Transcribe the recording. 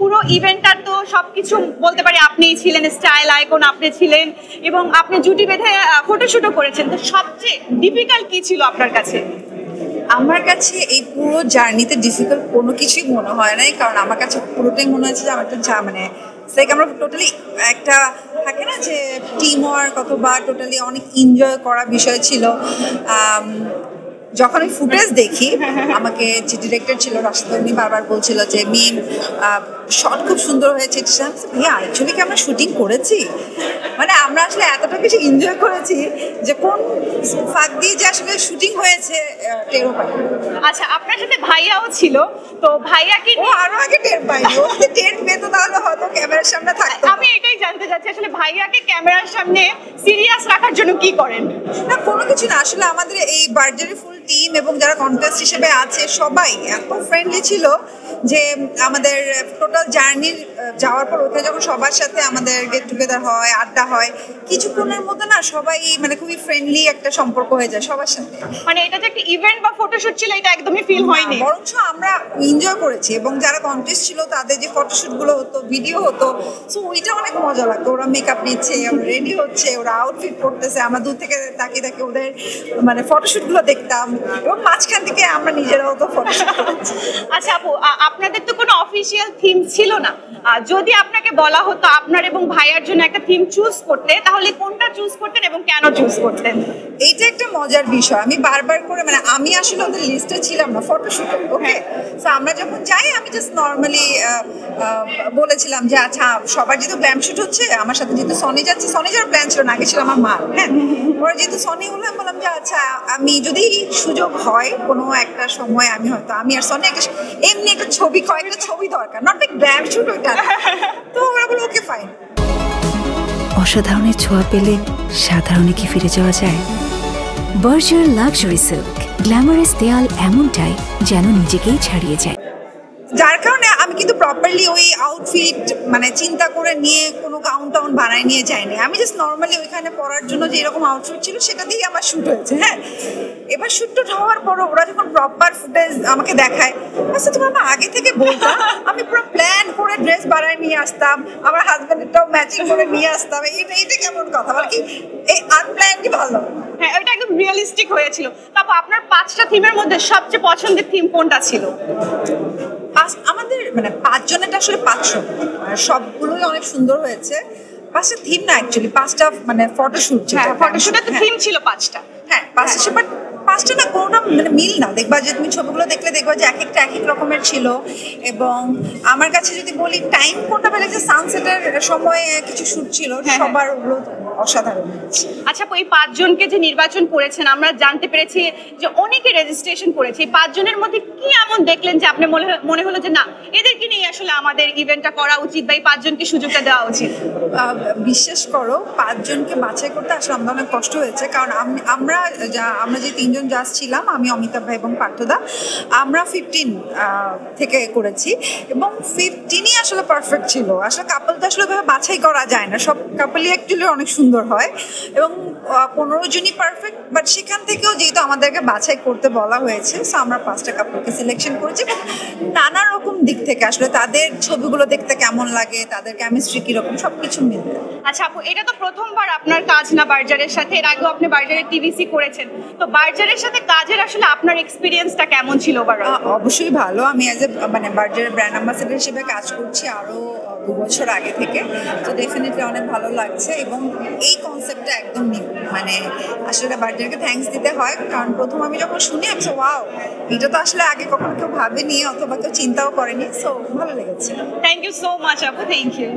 পুরো ইভেন্টটা তো সবকিছু বলতে পারি আপনিই ছিলেন, স্টাইল আইকন আপনি ছিলেন এবং আপনি জুটি বেঁধে ফটোশুটও করেছেন। তো সবচেয়ে ডিফিকাল্ট কি ছিল আপনার কাছে? আমার কাছে এই পুরো জার্নিতে ডিফিকাল্ট কোনো কিছুই মনে হয় নাই, কারণ আমার কাছে পুরোটাই মনে হয়েছে যে আমার একটা মানে লাইক আমরা টোটালি একটা থাকে না যে টিম ওয়ার্ক অথবা টোটালি অনেক এনজয় করা বিষয় ছিল। যখন আমি ফুটেজ দেখি, আমাকে যে ডিরেক্টর ছিল রাশিদ, উনি বারবার বলছিল যে মিম শট খুব সুন্দর হয়েছে। ভাইয়া অ্যাকচুয়ালি কি আমরা শুটিং করেছি? মানে আমরা আসলে এতটা বেশি এনজয় করেছি যে কোন ফাঁক দিয়ে যে আসলে শুটিং হয়েছে টেরও পাই। আচ্ছা, আপনার সাথে ভাইয়াও ছিল, তো ভাইয়া কি আরো আগে টের পাইনি? ও যদি টের পেত তাহলে হয়তো ক্যামেরার সামনে থাকতো। আমি এটাই জানতে চাচ্ছি আসলে ভাইয়াকে ক্যামেরার সামনে সিরিয়াস রাখার জন্য কি করেন? না, কোনো কিছু না, আসলে আমাদের এই বার্জারি ফুল টিম এবং যারা কন্টেস্ট হিসেবে আছে সবাই এত ফ্রেন্ডলি ছিল যে আমাদের টোটাল জার্নির যাওয়ার পর ওখানে যখন সবার সাথে আমাদের গেট টুগেদার হয়, আড্ডা হয়, কিছুক্ষণের মধ্যে না সবাই মানে খুবই ফ্রেন্ডলি একটা সম্পর্ক হয়ে যায় সবার সাথে। মানে এটা যে একটা ইভেন্ট বা ফটোশুট ছিল এটা একদমই ফিল হয়নি, বরঞ্চ আমরা এনজয় করেছি এবং যারা কন্টেস্ট ছিল তাদের যে ফটোশুটগুলো হতো, ভিডিও হতো, সো ওইটা অনেক মজা লাগতো। ওরা মেকআপ নিচ্ছে, ওরা রেডি হচ্ছে, ওরা আউটফিট পরতেছে, আমরা দূর থেকে তাকিয়ে তাকিয়ে ওদের মানে ফটোশুটগুলো দেখতাম এবং মাঝখান থেকে আমরা নিজেরাও তো ফটোশুট করেছি। আচ্ছা আপু, আপনাদের তো কোনো অফিসিয়াল থিম ছিল না, যদি আপনাকে বলা হতো আপনার এবং ভাইয়ার জন্য একটা থিম চুজ করতে, তাহলে কোনটা চুজ করতেন এবং কেন চুজ করতেন? এইটা একটা মজার বিষয়। আমি বারবার করে মানে আমি আসলে ওদের লিস্টে ছিলাম না ফটোশুটে, ওকে? সো আমরা যখন যাই আমি জাস্ট নর্মালি বলেছিলাম যে আচ্ছা সবার যেহেতু গ্ল্যাম শুট হচ্ছে, আমার সাথে যেহেতু সনি যাচ্ছে, সনি যাওয়ার প্ল্যান ছিল না, আগে ছিল আমার মা, হ্যাঁ। পরে যেহেতু সনি হলো আমি বললাম যে আচ্ছা আমি যদি সুযোগ হয় কোনো একটা সময় আমি হয়তো আমি আর সনি একটা এমনি একটা ছবি, কয়েকটা ছবি দরকার, নট লাইক গ্ল্যাম শুট ওইটা। তো ওরা বললো ওকে ফাইন। অসাধারণের ছোঁয়া পেলে সাধারণে কি ফিরে যাওয়া যায়? বার্জার লাক্সারি সিল্ক, গ্ল্যামারাস দেয়াল এমনটাই যেন নিজেকেই ছাড়িয়ে যায়। যার কারণে আমি কিন্তু প্রপারলি ওই আউটফিট মানে চিন্তা করে নিয়ে কোনো গাউন টাউন বানায় নিয়ে যাইনি। আমি জাস্ট নর্মালি ওইখানে পরার জন্য যে এরকম আউটফিট ছিল সেটা দিয়েই আমার শ্যুট হয়েছে, হ্যাঁ। এবার শ্যুট হওয়ার পরও ওরা যখন প্রপার ফুটেজ আমাকে দেখায়, আচ্ছা তুমি আমার আগে থেকে বলতাম, আমি পুরো প্ল্যান করে ড্রেস বানায় নিয়ে আসতাম, আমার হাজব্যান্ডেরটাও ম্যাচিং করে নিয়ে আসতাম। এইটা কেমন কথা, মানে কি এই আনপ্ল্যানই ভালো? হ্যাঁ, ওইটা একদম রিয়েলিস্টিক হয়েছিল। তারপর আপনার 5টা থিমের মধ্যে সবচেয়ে পছন্দের থিম কোনটা ছিল? আমাদের মানে 5 জনেরটা আসলে 500 সবগুলোই অনেক সুন্দর হয়েছে। 5টা থিম না, অ্যাকচুয়ালি 5টা মানে ফটোশুট ছিল। হ্যাঁ, ফটোশুটে তো থিম ছিল 5টা। হ্যাঁ 5টা, বাট 5টা না কোনোটা মানে মিল না। দেখবা যে তুমি ছবিগুলো দেখলে দেখবা যে এক একটা এক এক রকমের ছিল। এবং আমার কাছে যদি বলি টাইম কোনটা পেলে, যে সানসেটের সময় কিছু শুট ছিল, সবার ওগুলো অসাধারণ। আচ্ছা, এই 5 জনকে যে নির্বাচন করেছেন আমরা জানতে পেরেছি যে অনেকে রেজিস্ট্রেশন করেছে। এই 5 জনের মধ্যে কি এমন দেখলেন যে আপনি মনে হলো যে না এদেরকে নিয়ে আসলে আমাদের ইভেন্টটা করা উচিত বা এই 5 জনকে সুযোগটা দেওয়া উচিত? বিশ্বাস করো 5 জনকে বাছাই করতে আসলে আমাদের অনেক কষ্ট হয়েছে, কারণ আমরা যে 3 জন জাজ ছিলাম, আমি, অমিতাভ ভাই এবং পার্থদা, আমরা 15 থেকে করেছি এবং 15ই আসলে পারফেক্ট ছিল। আসলে কাপল তো আসলে বাছাই করা যায় না, সব কাপলই অ্যাকচুয়ালি অনেক সুন্দর হয় এবং 15 জনই পারফেক্ট। বাট সেখান থেকেও যেহেতু আমাদেরকে বাছাই করতে বলা হয়েছে, সো আমরা 5টা কাপলকে সিলেকশন করেছি এবং নানা রকম দিক থেকে আসলে তাদের ছবিগুলো দেখতে কেমন লাগে, তাদের কেমিস্ট্রি কিরকম, সবকিছু মিলে। আচ্ছা আপু, এটা তো প্রথমবার আপনার কাজ না বার্জারের সাথে, এর আগেও আপনি বার্জারের টিভিসি করেছেন, তো বার্জারের সাথে কাজের আসলে আপনার এক্সপিরিয়েন্সটা কেমন ছিল? অবশ্যই ভালো। আমি অ্যাজ এ মানে বার্জারের ব্র্যান্ড অ্যাম্বাসেডর হিসেবে কাজ করছি আরও 2 বছর আগে থেকে, তো ডেফিনেটলি অনেক ভালো লাগছে এবং এই কনসেপ্টটা একদম নিউ। মানে আসলে বার্জারকে থ্যাঙ্কস দিতে হয়, কারণ প্রথম আমি যখন শুনি আমি ওয়াও, এটা তো আসলে আগে কখনো কেউ ভাবেনি অথবা কেউ চিন্তাও করেনি, সো ভালো লেগেছে। থ্যাংক ইউ সো মাচ আপু, থ্যাংক ইউ।